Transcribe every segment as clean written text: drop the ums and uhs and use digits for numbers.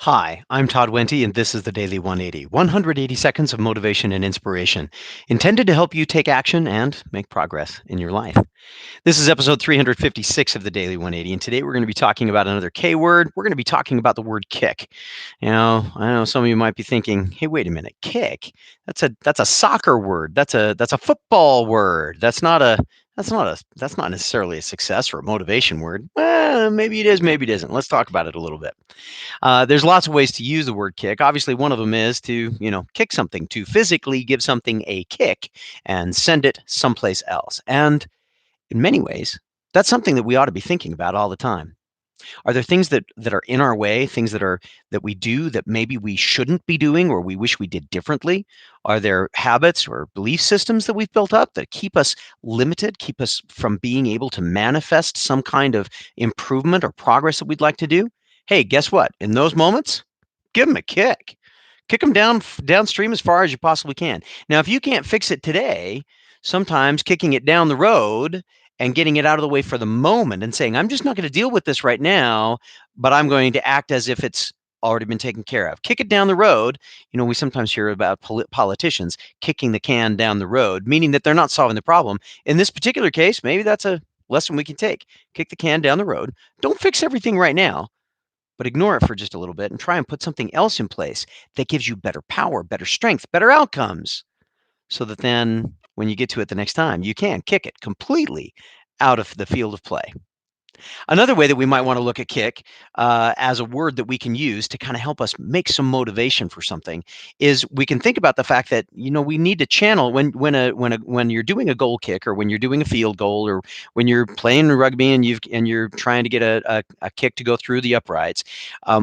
Hi, I'm Todd Wente, and this is the Daily 180 180 seconds of motivation and inspiration intended to help you take action and make progress in your life. This is episode 356 of the Daily 180, and today we're going to be talking about another K word. We're going to be talking about the word kick. I know some of you might be thinking, "Hey, wait a minute, kick? That's a soccer word. That's a football word. That's not necessarily a success or a motivation word." Well, maybe it is, maybe it isn't. Let's talk about it a little bit. There's lots of ways to use the word kick. Obviously, one of them is to, kick something, to physically give something a kick and send it someplace else. And in many ways, that's something that we ought to be thinking about all the time. Are there things that are in our way, things that we do that maybe we shouldn't be doing or we wish we did differently? Are there habits or belief systems that we've built up that keep us limited, keep us from being able to manifest some kind of improvement or progress that we'd like to do? Hey, guess what? In those moments, give them a kick. Kick them downstream as far as you possibly can. Now, if you can't fix it today, sometimes kicking it down the road and getting it out of the way for the moment and saying, I'm just not going to deal with this right now, but I'm going to act as if it's already been taken care of. Kick it down the road. We sometimes hear about politicians kicking the can down the road, meaning that they're not solving the problem. In this particular case, maybe that's a lesson we can take. Kick the can down the road. Don't fix everything right now, but ignore it for just a little bit and try and put something else in place that gives you better power, better strength, better outcomes, so that then when you get to it the next time, you can kick it completely out of the field of play. Another way that we might want to look at kick as a word that we can use to kind of help us make some motivation for something is we can think about the fact that we need to channel when you're doing a goal kick or when you're doing a field goal or when you're playing rugby and you're trying to get a kick to go through the uprights.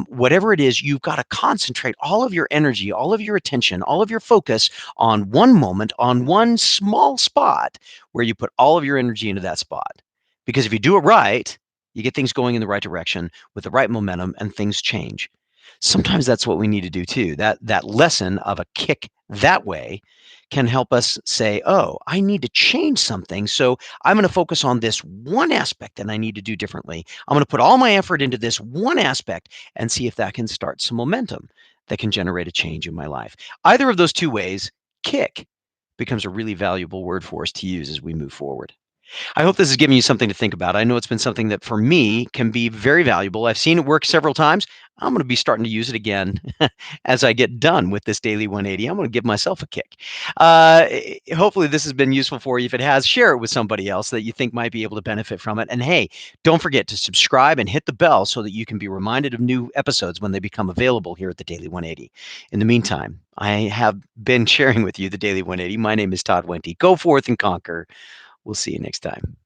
Whatever it is, you've got to concentrate all of your energy, all of your attention, all of your focus on one moment, on one small spot where you put all of your energy into that spot. Because if you do it right, you get things going in the right direction with the right momentum and things change. Sometimes that's what we need to do too. That lesson of a kick that way can help us say, "Oh, I need to change something. So I'm going to focus on this one aspect that I need to do differently. I'm going to put all my effort into this one aspect and see if that can start some momentum that can generate a change in my life." Either of those two ways, kick becomes a really valuable word for us to use as we move forward. I hope this is giving you something to think about. I know it's been something that for me can be very valuable. I've seen it work several times. I'm going to be starting to use it again as I get done with this daily 180. I'm going to give myself a kick. Hopefully, this has been useful for you. If it has, share it with somebody else that you think might be able to benefit from it. And hey, don't forget to subscribe and hit the bell so that you can be reminded of new episodes when they become available here at the Daily 180. In the meantime, I have been sharing with you the Daily 180. My name is Todd Wente. Go forth and conquer. We'll see you next time.